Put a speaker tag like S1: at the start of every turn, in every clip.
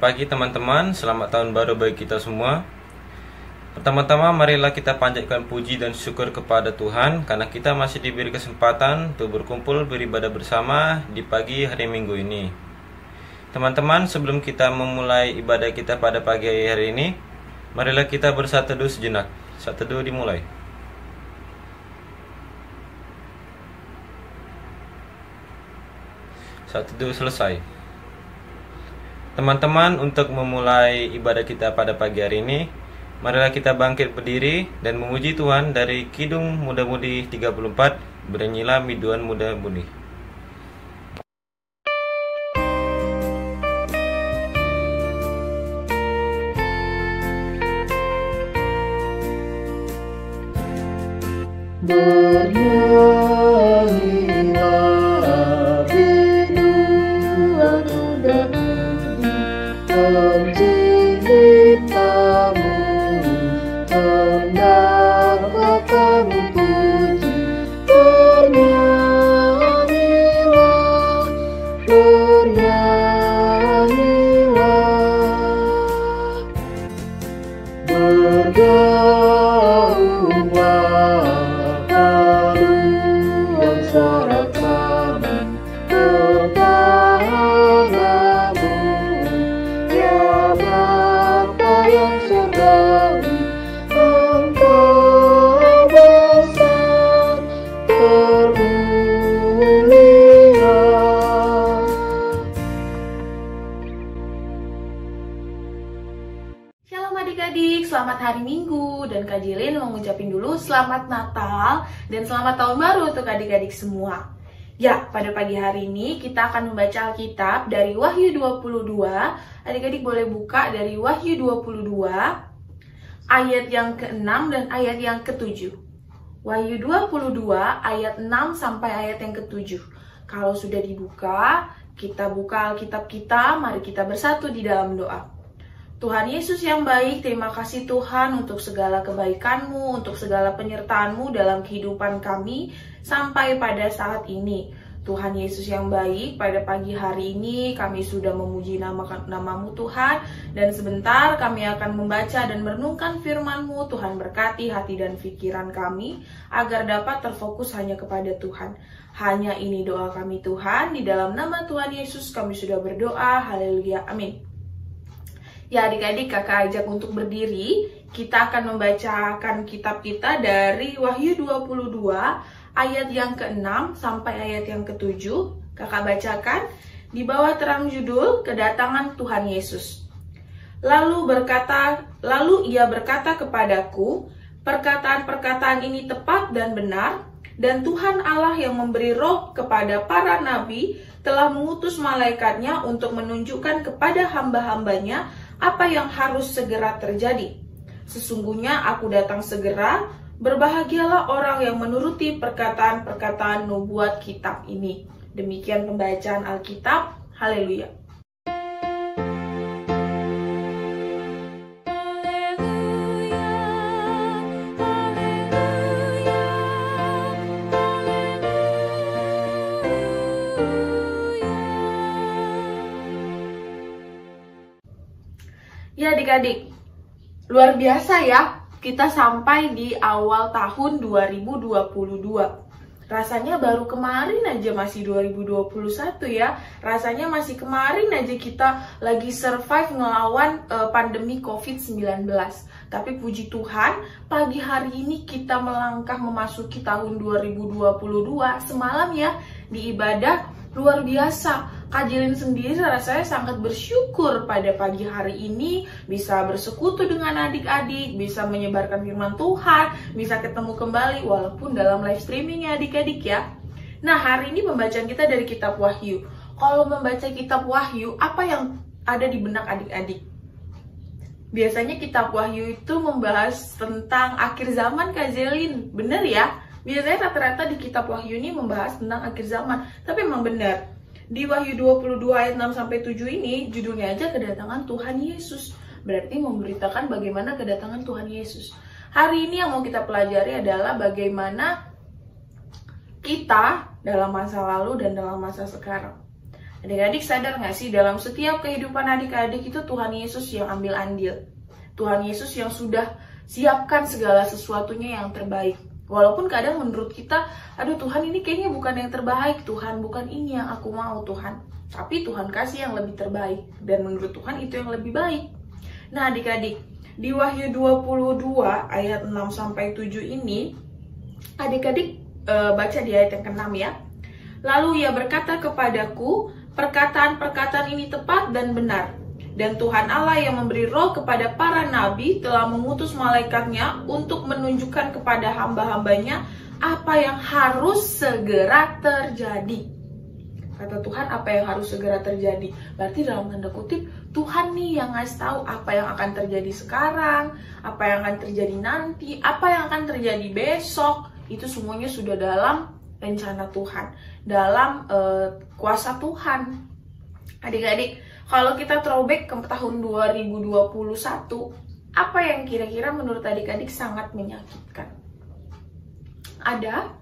S1: pagi teman-teman, selamat tahun baru bagi kita semua. Pertama-tama marilah kita panjatkan puji dan syukur kepada Tuhan karena kita masih diberi kesempatan untuk berkumpul beribadah bersama di pagi hari Minggu ini. Teman-teman, sebelum kita memulai ibadah kita pada pagi hari ini, marilah kita bersatu teduh sejenak. Saat teduh dimulai. Saat teduh selesai. Teman-teman, untuk memulai ibadah kita pada pagi hari ini, marilah kita bangkit berdiri dan memuji Tuhan dari Kidung Muda-Mudi 34, Bernyanyilah Biduan Muda-Mudi.
S2: Selamat hari Minggu, dan Kak Jilin mau ngucapin dulu selamat Natal dan selamat tahun baru untuk adik-adik semua. Ya, pada pagi hari ini kita akan membaca Alkitab dari Wahyu 22. Adik-adik boleh buka dari Wahyu 22 ayat yang ke-6 dan ayat yang ke-7. Wahyu 22 ayat 6 sampai ayat yang ke-7. Kalau sudah dibuka, kita buka Alkitab kita, mari kita bersatu di dalam doa. Tuhan Yesus yang baik, terima kasih Tuhan untuk segala kebaikan-Mu, untuk segala penyertaan-Mu dalam kehidupan kami sampai pada saat ini. Tuhan Yesus yang baik, pada pagi hari ini kami sudah memuji nama-Mu Tuhan, dan sebentar kami akan membaca dan merenungkan firman-Mu. Tuhan berkati hati dan pikiran kami agar dapat terfokus hanya kepada Tuhan. Hanya ini doa kami Tuhan, di dalam nama Tuhan Yesus kami sudah berdoa, haleluya, amin. Ya adik-adik, kakak ajak untuk berdiri. Kita akan membacakan kitab kita dari Wahyu 22 ayat yang ke-6 sampai ayat yang ke-7. Kakak bacakan di bawah terang judul Kedatangan Tuhan Yesus. Lalu ia berkata kepadaku, perkataan-perkataan ini tepat dan benar, dan Tuhan Allah yang memberi roh kepada para nabi telah mengutus malaikatnya untuk menunjukkan kepada hamba-hambanya apa yang harus segera terjadi. Sesungguhnya aku datang segera, berbahagialah orang yang menuruti perkataan-perkataan nubuat kitab ini. Demikian pembacaan Alkitab, haleluya. Ya adik-adik, luar biasa ya, kita sampai di awal tahun 2022. Rasanya baru kemarin aja masih 2021 ya. Rasanya masih kemarin aja kita lagi survive ngelawan pandemi COVID-19. Tapi puji Tuhan, pagi hari ini kita melangkah memasuki tahun 2022. Semalam ya, di ibadah luar biasa. Kak Jilin sendiri rasanya sangat bersyukur pada pagi hari ini bisa bersekutu dengan adik-adik, bisa menyebarkan firman Tuhan, bisa ketemu kembali walaupun dalam live streaming ya adik-adik ya. Nah, hari ini pembacaan kita dari kitab Wahyu. Kalau membaca kitab Wahyu, apa yang ada di benak adik-adik? Biasanya kitab Wahyu itu membahas tentang akhir zaman, Kak Jilin. Bener ya? Biasanya rata-rata di kitab Wahyu ini membahas tentang akhir zaman. Tapi emang benar. Di Wahyu 22 ayat 6-7 ini judulnya aja Kedatangan Tuhan Yesus. Berarti memberitakan bagaimana kedatangan Tuhan Yesus. Hari ini yang mau kita pelajari adalah bagaimana kita dalam masa lalu dan dalam masa sekarang. Adik-adik sadar nggak sih, dalam setiap kehidupan adik-adik itu Tuhan Yesus yang ambil andil. Tuhan Yesus yang sudah siapkan segala sesuatunya yang terbaik. Walaupun kadang menurut kita, aduh Tuhan ini kayaknya bukan yang terbaik, Tuhan bukan ini yang aku mau Tuhan. Tapi Tuhan kasih yang lebih terbaik, dan menurut Tuhan itu yang lebih baik. Nah adik-adik, di Wahyu 22 ayat 6-7 ini, adik-adik baca di ayat yang ke-6 ya. Lalu ia berkata kepadaku, perkataan-perkataan ini tepat dan benar. Dan Tuhan Allah yang memberi roh kepada para nabi telah mengutus malaikatnya untuk menunjukkan kepada hamba-hambanya apa yang harus segera terjadi. Kata Tuhan, apa yang harus segera terjadi. Berarti dalam tanda kutip, Tuhan nih yang ngasih tahu apa yang akan terjadi sekarang, apa yang akan terjadi nanti, apa yang akan terjadi besok. Itu semuanya sudah dalam rencana Tuhan, dalam kuasa Tuhan. Adik-adik, kalau kita throwback ke tahun 2021, apa yang kira-kira menurut adik-adik sangat menyakitkan? Ada?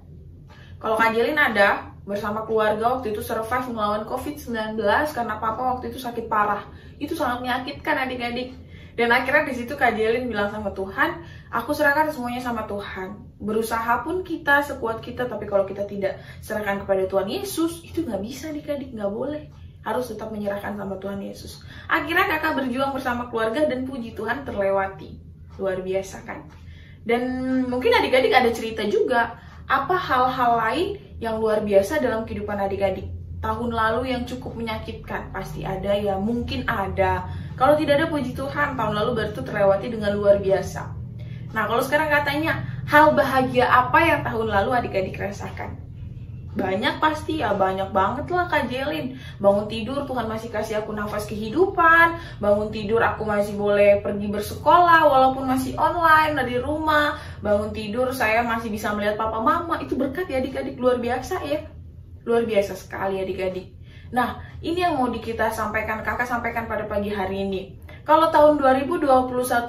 S2: Kalau Kak Jelin ada, bersama keluarga waktu itu survive melawan COVID-19 karena papa waktu itu sakit parah. Itu sangat menyakitkan adik-adik. Dan akhirnya di situ Kak Jelin bilang sama Tuhan, aku serahkan semuanya sama Tuhan. Berusaha pun kita sekuat kita, tapi kalau kita tidak serahkan kepada Tuhan Yesus, itu nggak bisa adik-adik, nggak boleh. Harus tetap menyerahkan sama Tuhan Yesus. Akhirnya kakak berjuang bersama keluarga dan puji Tuhan terlewati. Luar biasa kan? Dan mungkin adik-adik ada cerita juga, apa hal-hal lain yang luar biasa dalam kehidupan adik-adik. Tahun lalu yang cukup menyakitkan, pasti ada ya, mungkin ada. Kalau tidak ada puji Tuhan, tahun lalu berarti terlewati dengan luar biasa. Nah kalau sekarang katanya, hal bahagia apa yang tahun lalu adik-adik rasakan? Banyak pasti ya, banyak banget lah Kak Jelin. Bangun tidur Tuhan masih kasih aku nafas kehidupan. Bangun tidur aku masih boleh pergi bersekolah walaupun masih online dari rumah. Bangun tidur saya masih bisa melihat papa mama. Itu berkat ya adik-adik, luar biasa ya. Luar biasa sekali adik-adik. Nah ini yang mau kita sampaikan, kakak sampaikan pada pagi hari ini. Kalau tahun 2021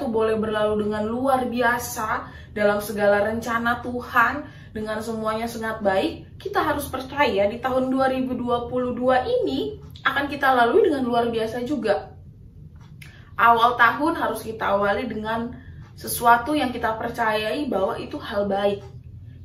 S2: boleh berlalu dengan luar biasa dalam segala rencana Tuhan, dengan semuanya sangat baik, kita harus percaya di tahun 2022 ini akan kita lalui dengan luar biasa juga. Awal tahun harus kita awali dengan sesuatu yang kita percayai bahwa itu hal baik.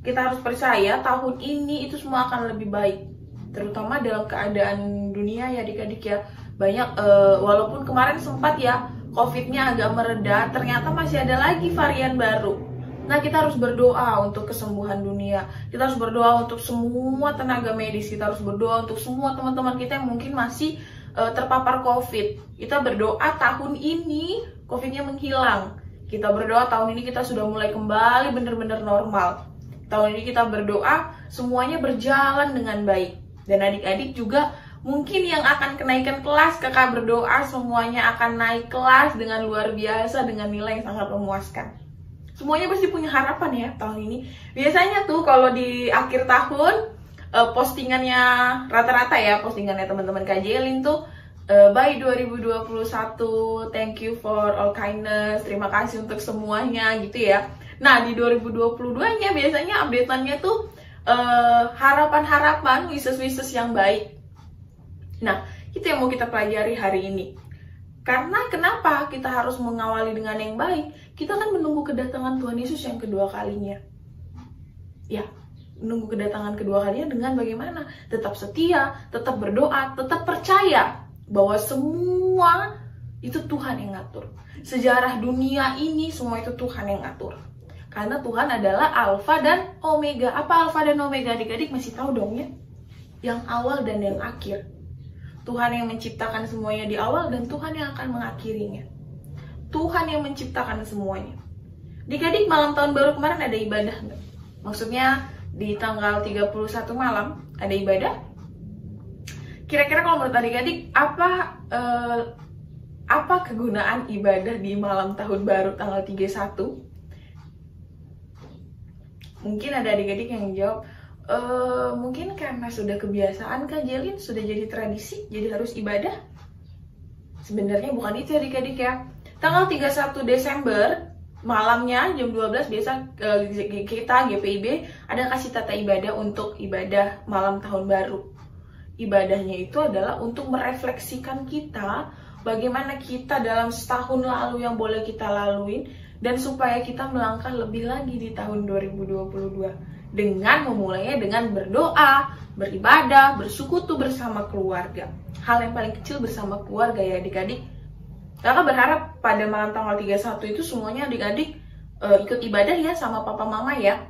S2: Kita harus percaya tahun ini itu semua akan lebih baik. Terutama dalam keadaan dunia ya adik-adik ya. Banyak, walaupun kemarin sempat ya COVID-nya agak mereda, ternyata masih ada lagi varian baru. Nah kita harus berdoa untuk kesembuhan dunia. Kita harus berdoa untuk semua tenaga medis. Kita harus berdoa untuk semua teman-teman kita yang mungkin masih terpapar COVID. Kita berdoa tahun ini COVID-nya menghilang. Kita berdoa tahun ini kita sudah mulai kembali benar-benar normal. Tahun ini kita berdoa semuanya berjalan dengan baik. Dan adik-adik juga mungkin yang akan kenaikan kelas, kakak berdoa semuanya akan naik kelas dengan luar biasa, dengan nilai yang sangat memuaskan. Semuanya pasti punya harapan ya tahun ini. Biasanya tuh kalau di akhir tahun postingannya rata-rata ya, postingannya teman-teman Kak Jelin tuh by 2021, thank you for all kindness, terima kasih untuk semuanya gitu ya. Nah di 2022 nya biasanya update-annya tuh harapan-harapan, wishes-wishes yang baik. Nah itu yang mau kita pelajari hari ini. Karena kenapa kita harus mengawali dengan yang baik? Kita kan menunggu kedatangan Tuhan Yesus yang kedua kalinya. Ya, menunggu kedatangan kedua kalinya dengan bagaimana? Tetap setia, tetap berdoa, tetap percaya bahwa semua itu Tuhan yang ngatur. Sejarah dunia ini semua itu Tuhan yang ngatur. Karena Tuhan adalah Alfa dan Omega. Apa Alfa dan Omega? Adik-adik masih tahu dong ya? Yang awal dan yang akhir. Tuhan yang menciptakan semuanya di awal dan Tuhan yang akan mengakhirinya. Tuhan yang menciptakan semuanya. Adik-adik malam tahun baru kemarin ada ibadah nggak? Maksudnya di tanggal 31 malam ada ibadah? Kira-kira kalau menurut adik-adik apa kegunaan ibadah di malam tahun baru tanggal 31? Mungkin ada adik-adik yang jawab, mungkin karena sudah kebiasaan Kak Jelin, sudah jadi tradisi, jadi harus ibadah. Sebenarnya bukan itu adik-adik ya. Tanggal 31 Desember malamnya jam 12 biasa kita GPIB ada kasih tata ibadah untuk ibadah malam tahun baru. ibadahnya itu adalah untuk merefleksikan kita bagaimana kita dalam setahun lalu yang boleh kita laluin, dan supaya kita melangkah lebih lagi di tahun 2022 dengan memulainya dengan berdoa, beribadah, bersekutu bersama keluarga. Hal yang paling kecil bersama keluarga ya adik-adik. Kakak berharap pada malam tanggal 31 itu semuanya adik-adik ikut ibadah ya sama papa mama ya.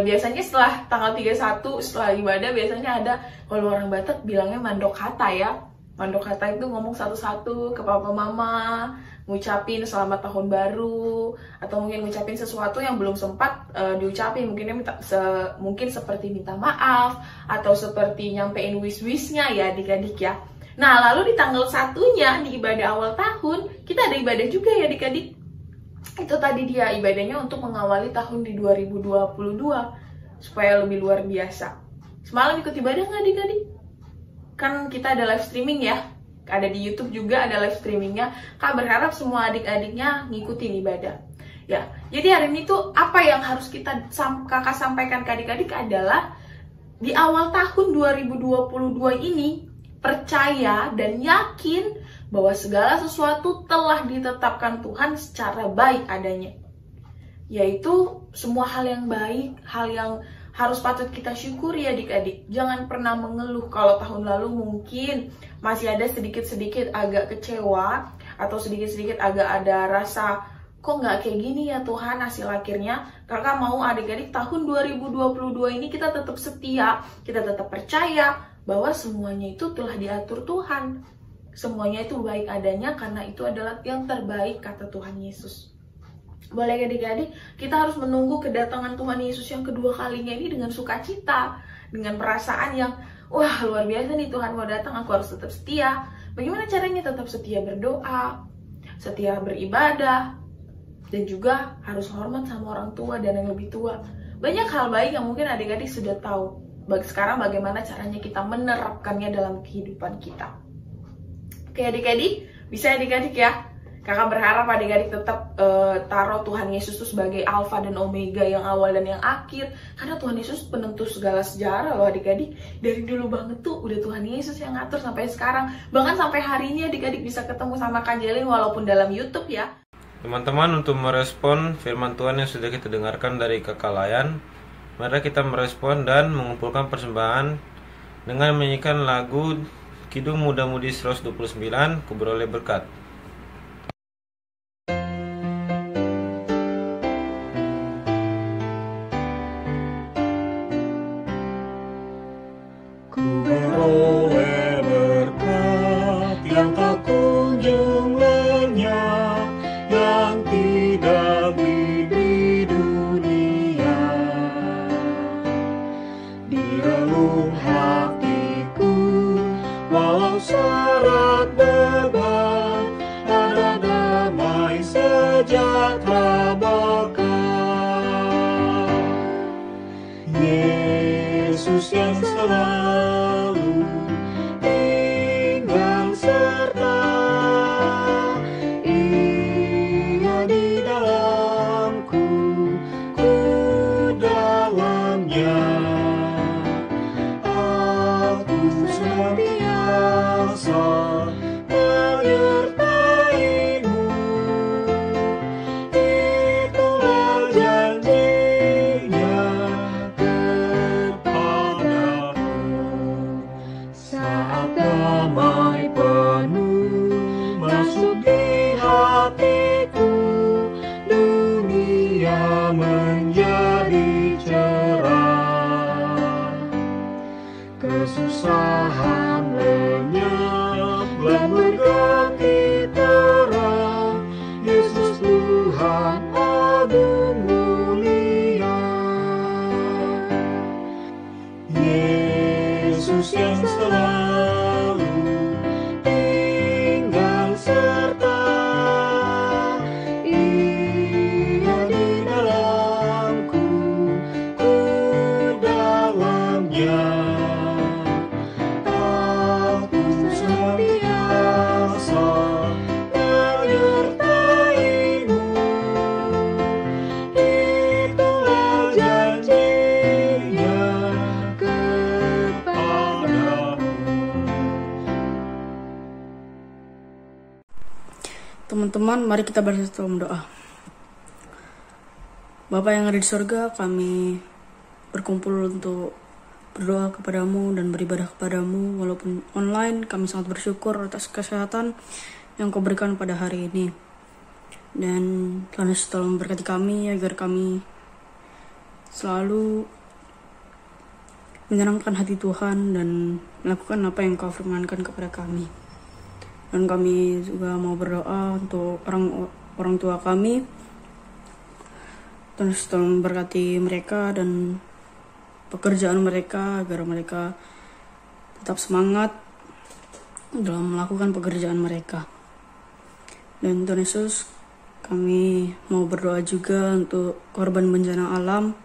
S2: Biasanya setelah tanggal 31 setelah ibadah biasanya ada, kalau orang Batak bilangnya mandok kata ya. Mandok kata itu ngomong satu-satu ke papa mama, ngucapin selamat tahun baru, atau mungkin ngucapin sesuatu yang belum sempat diucapin, mungkin seperti minta maaf atau seperti nyampein wish-wishnya ya adik-adik ya. Nah lalu di tanggal satunya di ibadah awal tahun kita ada ibadah juga ya adik-adik. Itu tadi dia ibadahnya untuk mengawali tahun di 2022 supaya lebih luar biasa. Semalam ikut ibadah nggak adik-adik? Kan kita ada live streaming ya, ada di YouTube juga ada live streamingnya. Kak berharap semua adik-adiknya ngikutin ibadah ya. Jadi hari ini tuh apa yang harus kakak sampaikan ke adik-adik adalah di awal tahun 2022 ini percaya dan yakin bahwa segala sesuatu telah ditetapkan Tuhan secara baik adanya, yaitu semua hal yang baik, hal yang harus patut kita syukuri adik-adik. Jangan pernah mengeluh kalau tahun lalu mungkin masih ada sedikit-sedikit agak kecewa atau sedikit-sedikit agak ada rasa kok nggak kayak gini ya Tuhan hasil akhirnya. Kakak mau adik-adik tahun 2022 ini kita tetap setia, kita tetap percaya bahwa semuanya itu telah diatur Tuhan. Semuanya itu baik adanya karena itu adalah yang terbaik kata Tuhan Yesus. Boleh adik-adik, kita harus menunggu kedatangan Tuhan Yesus yang kedua kalinya ini dengan sukacita, dengan perasaan yang wah luar biasa nih Tuhan mau datang, aku harus tetap setia. Bagaimana caranya tetap setia berdoa, setia beribadah, dan juga harus hormat sama orang tua dan yang lebih tua. Banyak hal baik yang mungkin adik-adik sudah tahu. Sekarang bagaimana caranya kita menerapkannya dalam kehidupan kita. Oke adik-adik, bisa adik-adik ya. Kakak berharap adik-adik tetap taruh Tuhan Yesus itu sebagai Alfa dan Omega, yang awal dan yang akhir. Karena Tuhan Yesus penentu segala sejarah loh adik-adik. Dari dulu banget tuh udah Tuhan Yesus yang ngatur sampai sekarang. Bahkan sampai hari ini adik-adik bisa ketemu sama Kak Jelin walaupun dalam YouTube ya.
S1: Teman-teman, untuk merespon firman Tuhan yang sudah kita dengarkan dari Kakak Layan, mari kita merespon dan mengumpulkan persembahan dengan menyanyikan lagu Kidung Muda-Mudi 129, Ku Beroleh Berkat.
S3: Yesus yang selalu tinggal serta Ia di dalamku, ku dalamnya. Aku senantiasa menyertai-Mu, itulah janji-Nya kepadaku. Saat damai penuh masuk di hatiku, dunia menjadi cerah. Kesusahan lenyap dan berganti terang. Yesus Tuhan agung mulia. Yesus yang selalu tinggal serta Ia di dalamku, ku dalamnya.
S4: teman-teman, mari kita bersatu dalam doa. Bapa yang ada di surga, kami berkumpul untuk berdoa kepadamu dan beribadah kepadamu. Walaupun online, kami sangat bersyukur atas kesehatan yang kau berikan pada hari ini. Dan Tuhan Yesus tolong memberkati kami agar kami selalu menyenangkan hati Tuhan dan melakukan apa yang kau firmankan kepada kami. Dan kami juga mau berdoa untuk orang tua kami. Terus tolong memberkati mereka dan pekerjaan mereka agar mereka tetap semangat dalam melakukan pekerjaan mereka. Dan Tuhan Yesus, kami mau berdoa juga untuk korban bencana alam.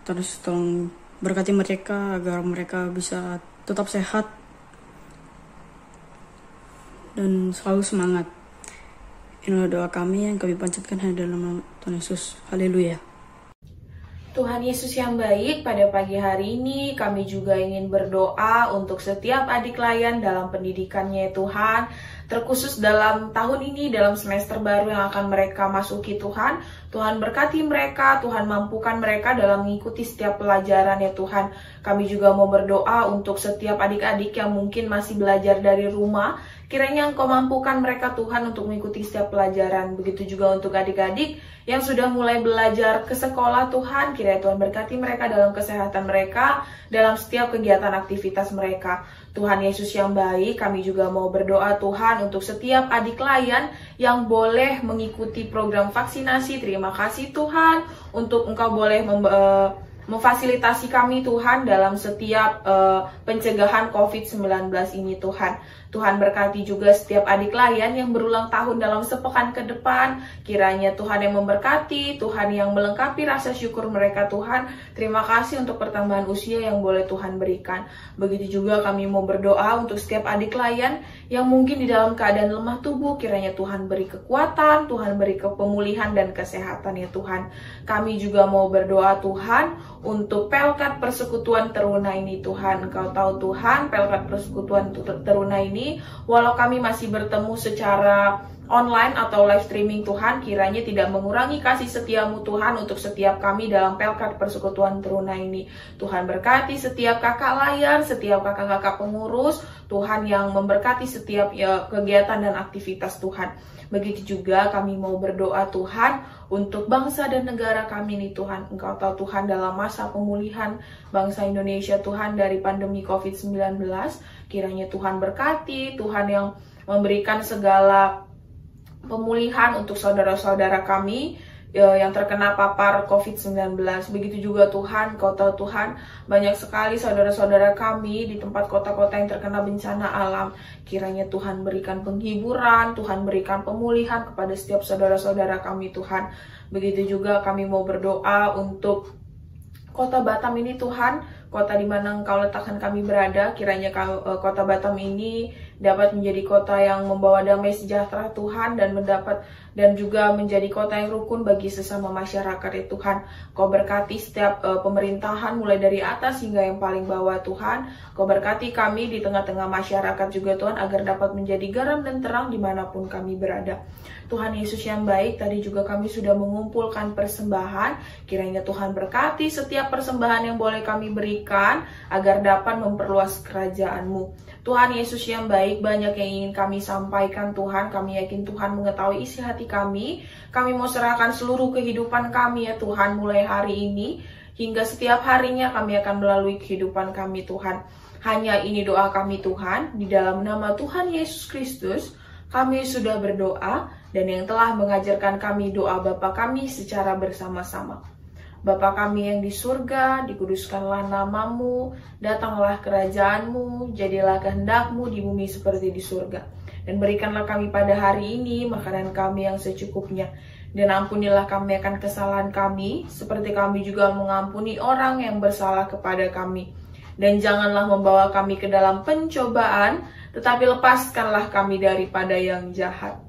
S4: Terus tolong berkati mereka agar mereka bisa tetap sehat dan selalu semangat. Inilah doa kami yang kami panjatkan hanya dalam nama Tuhan Yesus. Haleluya.
S2: Tuhan Yesus yang baik, pada pagi hari ini kami juga ingin berdoa untuk setiap adik layan dalam pendidikannya Tuhan, terkhusus dalam tahun ini, dalam semester baru yang akan mereka masuki Tuhan. Tuhan berkati mereka, Tuhan mampukan mereka dalam mengikuti setiap pelajaran ya Tuhan. Kami juga mau berdoa untuk setiap adik-adik yang mungkin masih belajar dari rumah. Kiranya Engkau mampukan mereka Tuhan untuk mengikuti setiap pelajaran. Begitu juga untuk adik-adik yang sudah mulai belajar ke sekolah Tuhan. Kiranya Tuhan berkati mereka dalam kesehatan mereka, dalam setiap kegiatan aktivitas mereka. Tuhan Yesus yang baik, kami juga mau berdoa Tuhan untuk setiap adik layan yang boleh mengikuti program vaksinasi. Terima kasih Tuhan untuk Engkau boleh memfasilitasi kami Tuhan dalam setiap pencegahan COVID-19 ini Tuhan. Tuhan berkati juga setiap adik layan yang berulang tahun dalam sepekan ke depan. Kiranya Tuhan yang memberkati, Tuhan yang melengkapi rasa syukur mereka Tuhan. Terima kasih untuk pertambahan usia yang boleh Tuhan berikan. Begitu juga kami mau berdoa untuk setiap adik layan yang mungkin di dalam keadaan lemah tubuh. Kiranya Tuhan beri kekuatan, Tuhan beri pemulihan dan kesehatan ya Tuhan. Kami juga mau berdoa Tuhan untuk Pelkat Persekutuan Teruna ini Tuhan. Engkau tahu Tuhan, Pelkat Persekutuan Teruna ini, walau kami masih bertemu secara online atau live streaming Tuhan, kiranya tidak mengurangi kasih setiamu Tuhan untuk setiap kami dalam Pelkat Persekutuan Teruna ini. Tuhan berkati setiap kakak layar, setiap kakak-kakak pengurus, Tuhan yang memberkati setiap kegiatan dan aktivitas Tuhan. Begitu juga kami mau berdoa Tuhan untuk bangsa dan negara kami nih Tuhan. Engkau tahu Tuhan dalam masa pemulihan bangsa Indonesia Tuhan dari pandemi COVID-19. Kiranya Tuhan berkati, Tuhan yang memberikan segala pemulihan untuk saudara-saudara kami yang terkena papar COVID-19. Begitu juga Tuhan, Kau tahu Tuhan, banyak sekali saudara-saudara kami di tempat kota-kota yang terkena bencana alam. Kiranya Tuhan berikan penghiburan, Tuhan berikan pemulihan kepada setiap saudara-saudara kami Tuhan. Begitu juga kami mau berdoa untuk Kota Batam ini Tuhan, kota di mana Engkau letakkan kami berada. Kiranya Kota Batam ini dapat menjadi kota yang membawa damai sejahtera Tuhan dan juga menjadi kota yang rukun bagi sesama masyarakat ya Tuhan. Kau berkati setiap pemerintahan mulai dari atas hingga yang paling bawah Tuhan. Kau berkati kami di tengah-tengah masyarakat juga Tuhan, agar dapat menjadi garam dan terang dimanapun kami berada. Tuhan Yesus yang baik, tadi juga kami sudah mengumpulkan persembahan. Kiranya Tuhan berkati setiap persembahan yang boleh kami berikan agar dapat memperluas kerajaan-Mu. Tuhan Yesus yang baik, banyak yang ingin kami sampaikan Tuhan. Kami yakin Tuhan mengetahui isi hati kami. Kami mau serahkan seluruh kehidupan kami ya Tuhan, mulai hari ini hingga setiap harinya kami akan melalui kehidupan kami Tuhan. Hanya ini doa kami Tuhan, di dalam nama Tuhan Yesus Kristus kami sudah berdoa, dan yang telah mengajarkan kami doa Bapa kami secara bersama-sama. Bapa kami yang di surga, dikuduskanlah namamu, datanglah kerajaanmu, jadilah kehendak-Mu di bumi seperti di surga. Dan berikanlah kami pada hari ini makanan kami yang secukupnya. Dan ampunilah kami akan kesalahan kami, seperti kami juga mengampuni orang yang bersalah kepada kami. Dan janganlah membawa kami ke dalam pencobaan, tetapi lepaskanlah kami daripada yang jahat.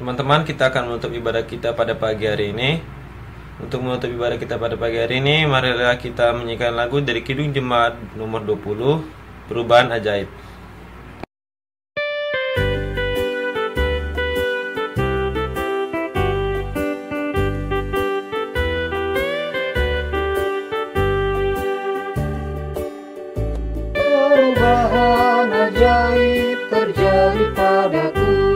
S1: Teman-teman, kita akan menutup ibadah kita pada pagi hari ini. Untuk menutup ibadah kita pada pagi hari ini, marilah kita menyanyikan lagu dari Kidung Jemaat nomor 20, Perubahan Ajaib.
S3: Perubahan ajaib terjadi padaku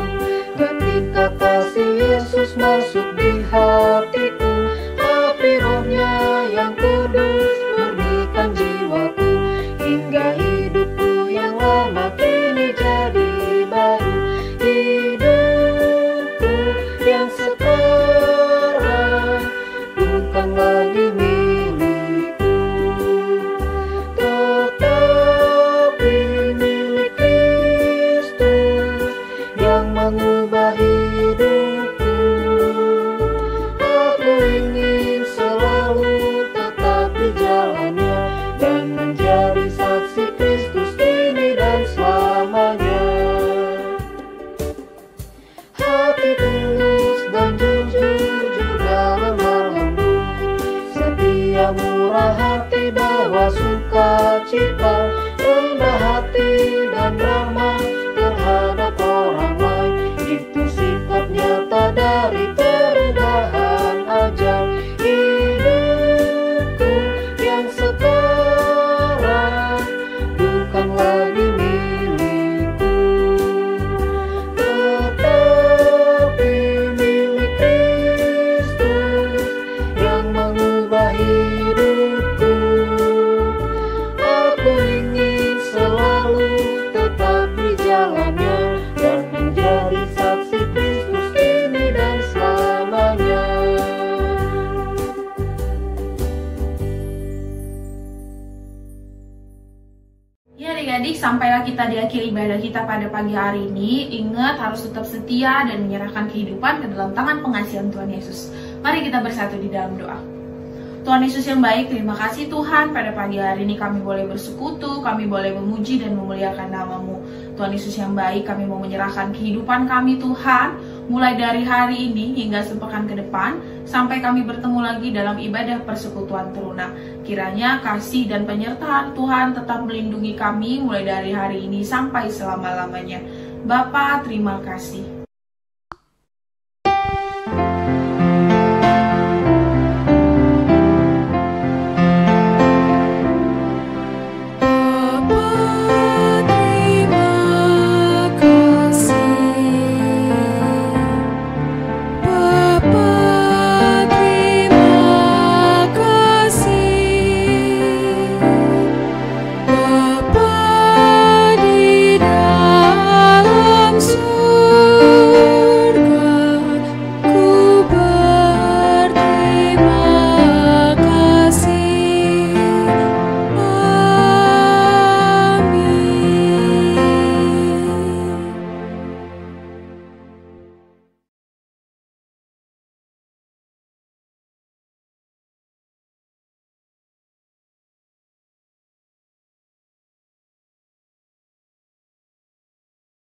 S3: ketika kasih Yesus masuk di hatiku. Api Roh-Nya yang kudus murnikan jiwaku, hingga hidupku yang lama kini jadi baru. Hidupku yang sekarang bukan lagi milikku, tetapi milik Kristus yang mengubah hidupku. Aku ingin selalu tetap di jalannya dan menjadi saksi Kristus kini dan selamanya. Hati tulus dan jujur juga lemah lembut, setia murah hati bawa sukacita, rendah hati dan ramah terhadap orang lain. Itu sikap nyata dari perubahan ajaib. Hidupku yang sekarang bukan lagi milikku, tetapi milik Kristus yang mengubah hidupku. Aku ingin selalu tetap di jalannya dan menjadi saksi Kristus kini dan selamanya.
S2: Ya adik-adik, sampailah kita di akhir ibadah kita pada pagi hari ini. Ingat, harus tetap setia dan menyerahkan kehidupan ke dalam tangan pengasihan Tuhan Yesus. Mari kita bersatu di dalam doa. Tuhan Yesus yang baik, terima kasih Tuhan, pada pagi hari ini kami boleh bersekutu, kami boleh memuji dan memuliakan nama-Mu. Tuhan Yesus yang baik, kami mau menyerahkan kehidupan kami Tuhan, mulai dari hari ini hingga sepekan ke depan, sampai kami bertemu lagi dalam ibadah persekutuan teruna. Kiranya kasih dan penyertaan Tuhan tetap melindungi kami mulai dari hari ini sampai selama-lamanya. Bapa, terima kasih.